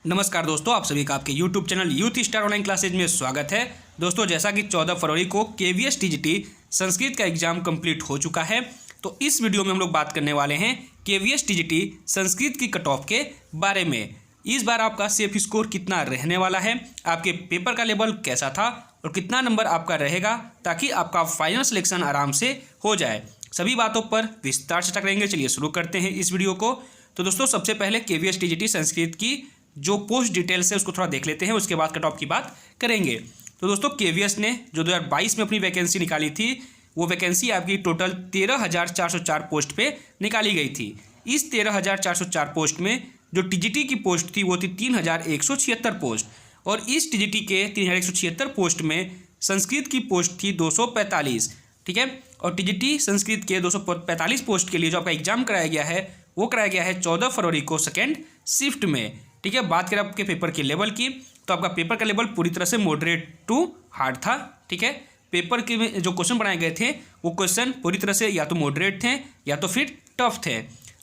नमस्कार दोस्तों, आप सभी का आपके YouTube channel youth star online classes में स्वागत है। दोस्तों, जैसा कि 14 फरवरी को KVS TGT संस्कृत का एग्जाम कंप्लीट हो चुका है, तो इस वीडियो में हम लोग बात करने वाले हैं KVS TGT संस्कृत की कट ऑफ के बारे में। इस बार आपका सेफ स्कोर कितना रहने वाला है, आपके पेपर का लेवल कैसा था और कितना नंबर आपका रहेगा, ताकि आपका फाइनल सिलेक्शन आराम से हो जाए। सभी बातों पर विस्तार से चर्चा करेंगे। चलिए शुरू करते हैं इस वीडियो को। तो दोस्तों, सबसे पहले KVS TGT संस्कृत की जो पोस्ट डिटेल्स है उसको थोड़ा देख लेते हैं, उसके बाद कट ऑफ की बात करेंगे। तो दोस्तों, KVS ने जो 2022 में अपनी वैकेंसी निकाली थी, वो वैकेंसी आपकी टोटल 13,404 पोस्ट पे निकाली गई थी। इस 13,404 पोस्ट में जो TGT की पोस्ट थी वो थी 3,176 पोस्ट, और इस TGT के 3,176 पोस्ट में संस्कृत की पोस्ट थी 245। ठीक है, और TGT संस्कृत के 245 पोस्ट के लिए जो आपका एग्जाम कराया गया है वो कराया गया है 14 फरवरी को सेकेंड शिफ्ट में। ठीक है, बात करें आपके पेपर के लेवल की, तो आपका पेपर का लेवल पूरी तरह से मॉडरेट टू हार्ड था। ठीक है, पेपर के में जो क्वेश्चन बनाए गए थे वो क्वेश्चन पूरी तरह से या तो मॉडरेट थे या तो फिर टफ थे।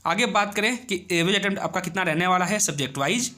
आगे बात करें कि एवरेज अटेम्प्ट आपका कितना रहने वाला है सब्जेक्ट वाइज।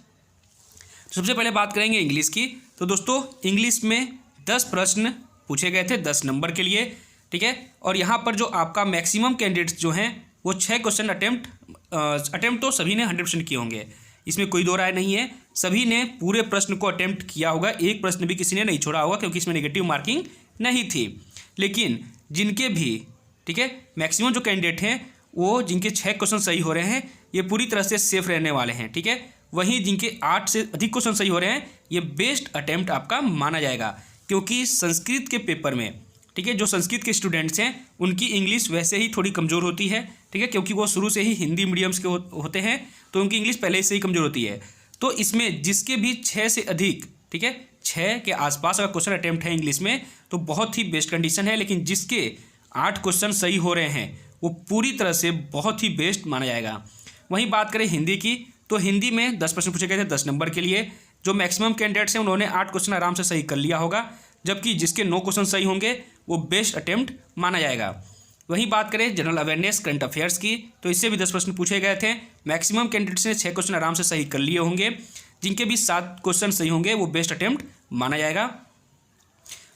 सबसे पहले बात करेंगे इंग्लिश की। तो दोस्तों, इंग्लिश में 10 प्रश्न पूछे गए थे 10 नंबर के लिए। ठीक है, और यहाँ पर जो आपका मैक्सिमम कैंडिडेट्स जो हैं वो 6 क्वेश्चन अटेम्प्ट तो सभी ने 100% किए होंगे, इसमें कोई दो राय नहीं है। सभी ने पूरे प्रश्न को अटेम्प्ट किया होगा, एक प्रश्न भी किसी ने नहीं छोड़ा होगा, क्योंकि इसमें नेगेटिव मार्किंग नहीं थी। लेकिन जिनके भी ठीक है मैक्सिमम जो कैंडिडेट हैं वो जिनके 6 क्वेश्चन सही हो रहे हैं ये पूरी तरह से सेफ रहने वाले हैं। ठीक है, वहीं जिनके 8 से अधिक क्वेश्चन सही हो रहे हैं ये बेस्ट अटेम्प्ट आपका माना जाएगा, क्योंकि संस्कृत के पेपर में ठीक है जो संस्कृत के स्टूडेंट्स हैं उनकी इंग्लिश वैसे ही थोड़ी कमज़ोर होती है। ठीक है, क्योंकि वो शुरू से ही हिंदी मीडियम्स के होते हैं, तो उनकी इंग्लिश पहले से ही कमज़ोर होती है। तो इसमें जिसके भी 6 से अधिक ठीक है 6 के आसपास अगर क्वेश्चन अटेम्प्ट है इंग्लिश में तो बहुत ही बेस्ट कंडीशन है। लेकिन जिसके 8 क्वेश्चन सही हो रहे हैं वो पूरी तरह से बहुत ही बेस्ट माना जाएगा। वहीं बात करें हिंदी की, तो हिंदी में 10 प्रश्न पूछे गए थे 10 नंबर के लिए। जो मैक्सिमम कैंडिडेट्स हैं उन्होंने 8 क्वेश्चन आराम से सही कर लिया होगा, जबकि जिसके 9 क्वेश्चन सही होंगे वो बेस्ट अटेम्प्ट माना जाएगा। वहीं बात करें जनरल अवेयरनेस करंट अफेयर्स की, तो इससे भी 10 प्रश्न पूछे गए थे। मैक्सिमम कैंडिडेट्स ने 6 क्वेश्चन आराम से सही कर लिए होंगे, जिनके भी 7 क्वेश्चन सही होंगे वो बेस्ट अटेम्प्ट माना जाएगा।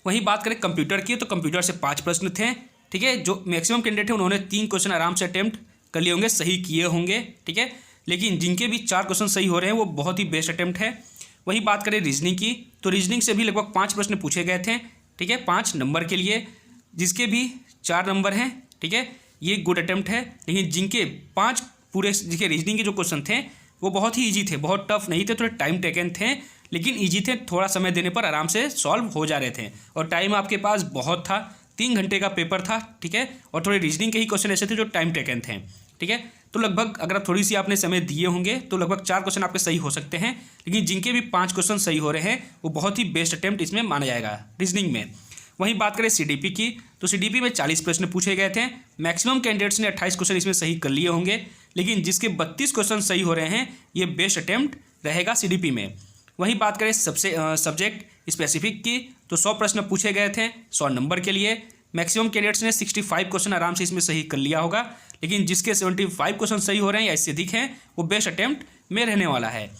वहीं बात करें कंप्यूटर की, तो कंप्यूटर से 5 प्रश्न थे। ठीक है, जो मैक्सिमम कैंडिडेट है उन्होंने 3 क्वेश्चन आराम से अटेम्प्ट कर लिए होंगे, सही किए होंगे। ठीक है, लेकिन जिनके भी 4 क्वेश्चन सही हो रहे हैं वो बहुत ही बेस्ट अटेम्प्ट है। वहीं बात करें रीजनिंग की, तो रीजनिंग से भी लगभग 5 प्रश्न पूछे गए थे। ठीक है, 5 नंबर के लिए, जिसके भी 4 नंबर हैं। ठीक है, ये गुड अटेम्प्ट है। लेकिन जिनके 5 पूरे जिनके रीजनिंग के जो क्वेश्चन थे वो बहुत ही ईजी थे, बहुत टफ नहीं थे, थोड़े टाइम टेकन थे, लेकिन ईजी थे। थोड़ा समय देने पर आराम से सॉल्व हो जा रहे थे, और टाइम आपके पास बहुत था, 3 घंटे का पेपर था। ठीक है, और थोड़े रीजनिंग के ही क्वेश्चन ऐसे थे जो टाइम टेकन थे। ठीक है, तो लगभग अगर आप थोड़ी सी आपने समय दिए होंगे तो लगभग 4 क्वेश्चन आपके सही हो सकते हैं। लेकिन जिनके भी 5 क्वेश्चन सही हो रहे हैं वो बहुत ही बेस्ट अटेम्प्ट इसमें माना जाएगा रीजनिंग में। वहीं बात करें CDP की, तो CDP में 40 प्रश्न पूछे गए थे। मैक्सिमम कैंडिडेट्स ने 28 क्वेश्चन इसमें सही कर लिए होंगे, लेकिन जिसके 32 क्वेश्चन सही हो रहे हैं ये बेस्ट अटेम्प्ट रहेगा CDP में। वहीं बात करें सब्जेक्ट स्पेसिफिक की, तो 100 प्रश्न पूछे गए थे 100 नंबर के लिए। मैक्सिमम कैंडिडेट्स ने 65 क्वेश्चन आराम से इसमें सही कर लिया होगा, लेकिन जिसके 75 क्वेश्चन सही हो रहे हैं या इससे अधिक हैं वो बेस्ट अटेम्प्ट में रहने वाला है।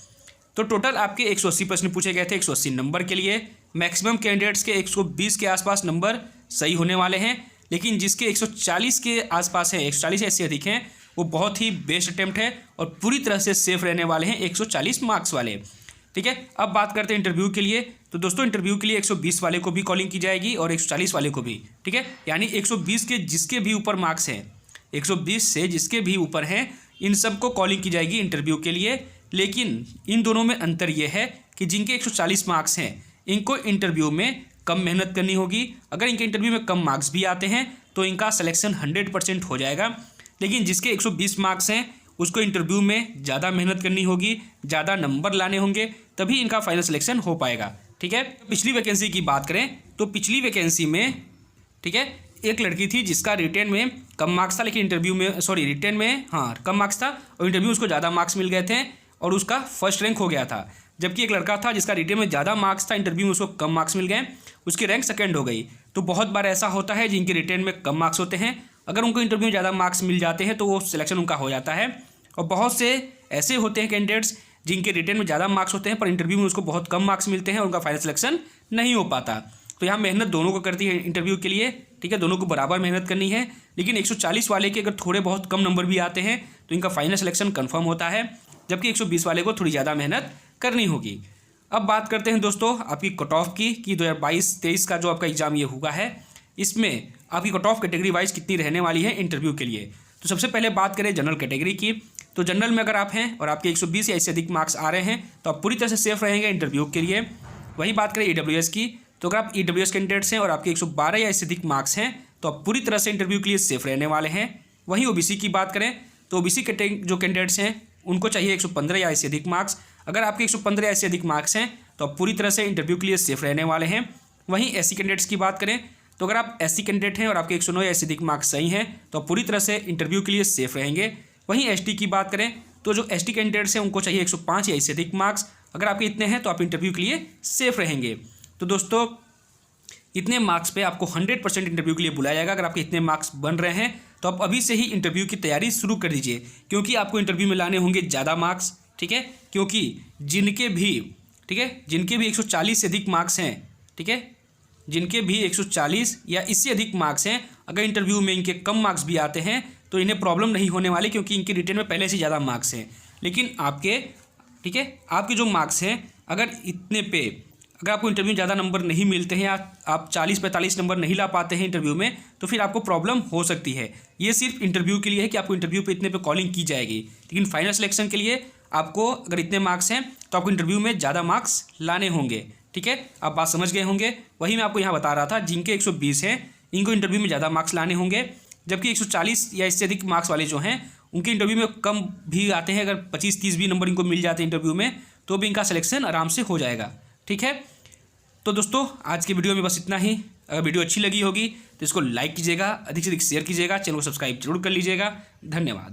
तो टोटल आपके 180 प्रश्न पूछे गए थे 180 नंबर के लिए। मैक्सिमम कैंडिडेट्स के 120 के आसपास नंबर सही होने वाले हैं, लेकिन जिसके 140 के आसपास हैं, 140 या इससे अधिक हैं, वो बहुत ही बेस्ट अटेम्प्ट है और पूरी तरह से सेफ रहने वाले हैं 140 मार्क्स वाले। ठीक है, अब बात करते हैं इंटरव्यू के लिए। तो दोस्तों, इंटरव्यू के लिए 120 वाले को भी कॉलिंग की जाएगी और 140 वाले को भी। ठीक है, यानी 120 के जिसके भी ऊपर मार्क्स हैं, 120 से जिसके भी ऊपर हैं, इन सबको कॉलिंग की जाएगी इंटरव्यू के लिए। लेकिन इन दोनों में अंतर यह है कि जिनके 140 मार्क्स हैं इनको इंटरव्यू में कम मेहनत करनी होगी। अगर इनके इंटरव्यू में कम मार्क्स भी आते हैं तो इनका सिलेक्शन 100% हो जाएगा। लेकिन जिसके 120 मार्क्स हैं उसको इंटरव्यू में ज़्यादा मेहनत करनी होगी, ज़्यादा नंबर लाने होंगे, तभी इनका फाइनल सिलेक्शन हो पाएगा। ठीक है, पिछली वैकेंसी की बात करें तो पिछली वैकेंसी में ठीक है एक लड़की थी जिसका रिटेन में कम मार्क्स था, लेकिन इंटरव्यू में रिटेन में कम मार्क्स था और इंटरव्यू उसको ज़्यादा मार्क्स मिल गए थे और उसका फर्स्ट रैंक हो गया था। जबकि एक लड़का था जिसका रिटेन में ज़्यादा मार्क्स था, इंटरव्यू में उसको कम मार्क्स मिल गए, उसकी रैंक सेकंड हो गई। तो बहुत बार ऐसा होता है जिनके रिटेन में कम मार्क्स होते हैं, अगर उनको इंटरव्यू में ज़्यादा मार्क्स मिल जाते हैं तो वो सिलेक्शन उनका हो जाता है। और बहुत से ऐसे होते हैं कैंडिडेट्स जिनके रिटन में ज़्यादा मार्क्स होते हैं पर इंटरव्यू में उसको बहुत कम मार्क्स मिलते हैं और उनका फाइनल सिलेक्शन नहीं हो पाता। तो यहाँ मेहनत दोनों को करती है इंटरव्यू के लिए, ठीक है, दोनों को बराबर मेहनत करनी है। लेकिन 140 वाले के अगर थोड़े बहुत कम नंबर भी आते हैं तो इनका फाइनल सिलेक्शन कन्फर्म होता है, जबकि 120 वाले को थोड़ी ज़्यादा मेहनत करनी होगी। अब बात करते हैं दोस्तों आपकी कट ऑफ की कि 2022-23 का जो आपका एग्जाम ये हुआ है, इसमें आपकी कट ऑफ कैटेगरी वाइज कितनी रहने वाली है इंटरव्यू के लिए। तो सबसे पहले बात करें जनरल कैटेगरी की, तो जनरल में अगर आप हैं और आपके 120 या इससे अधिक मार्क्स आ रहे हैं तो आप पूरी तरह से सेफ रहेंगे इंटरव्यू के लिए। वहीं बात करें EWS की, तो अगर आप EWS कैंडिडेट्स हैं और आपके 112 या इससे अधिक मार्क्स हैं तो आप पूरी तरह से इंटरव्यू के लिए सेफ रहने वाले हैं। वहीं OBC की बात करें तो OBC के जो कैंडिडेट्स हैं उनको चाहिए 115 या इससे अधिक मार्क्स। अगर आपके 115 या इससे अधिक मार्क्स हैं तो आप पूरी तरह से इंटरव्यू के लिए सेफ रहने वाले हैं। वहीं SC कैंडिडेट्स की बात करें तो अगर आप SC कैंडिडेट हैं और आपके 109 या इससे अधिक मार्क्स सही हैं तो आप पूरी तरह से इंटरव्यू के लिए सेफ रहेंगे। वहीं ST की बात करें तो जो ST कैंडिडेट्स हैं उनको चाहिए 105 या इससे अधिक मार्क्स। अगर आपके इतने हैं तो आप इंटरव्यू के लिए सेफ रहेंगे। तो दोस्तों इतने मार्क्स पे आपको 100% इंटरव्यू के लिए बुलाया जाएगा। अगर आपके इतने मार्क्स बन रहे हैं तो आप अभी से ही इंटरव्यू की तैयारी शुरू कर दीजिए, क्योंकि आपको इंटरव्यू में लाने होंगे ज़्यादा मार्क्स, ठीक है, क्योंकि जिनके भी 140 से अधिक मार्क्स हैं, ठीक है, जिनके भी 140 या इससे अधिक मार्क्स हैं, अगर इंटरव्यू में इनके कम मार्क्स भी आते हैं तो इन्हें प्रॉब्लम नहीं होने वाली, क्योंकि इनके रिटन में पहले से ज़्यादा मार्क्स हैं। लेकिन आपके, ठीक है, आपके जो मार्क्स हैं अगर इतने पे अगर आपको इंटरव्यू में ज़्यादा नंबर नहीं मिलते हैं या आप 40-45 नंबर नहीं ला पाते हैं इंटरव्यू में, तो फिर आपको प्रॉब्लम हो सकती है। ये सिर्फ इंटरव्यू के लिए है कि आपको इंटरव्यू पे इतने पे कॉलिंग की जाएगी, लेकिन फाइनल सिलेक्शन के लिए आपको अगर इतने मार्क्स हैं तो आपको इंटरव्यू में ज़्यादा मार्क्स लाने होंगे, ठीक है। आप बात समझ गए होंगे। वही मैं आपको यहाँ बता रहा था, जिनके 120 हैं इनको इंटरव्यू में ज़्यादा मार्क्स लाने होंगे, जबकि 140 या इससे अधिक मार्क्स वाले जो हैं उनके इंटरव्यू में कम भी आते हैं। अगर 25-30 भी नंबर इनको मिल जाते हैं इंटरव्यू में तो भी इनका सिलेक्शन आराम से हो जाएगा, ठीक है। तो दोस्तों आज की वीडियो में बस इतना ही। अगर वीडियो अच्छी लगी होगी तो इसको लाइक कीजिएगा, अधिक से अधिक शेयर कीजिएगा, चैनल को सब्सक्राइब जरूर कर लीजिएगा। धन्यवाद।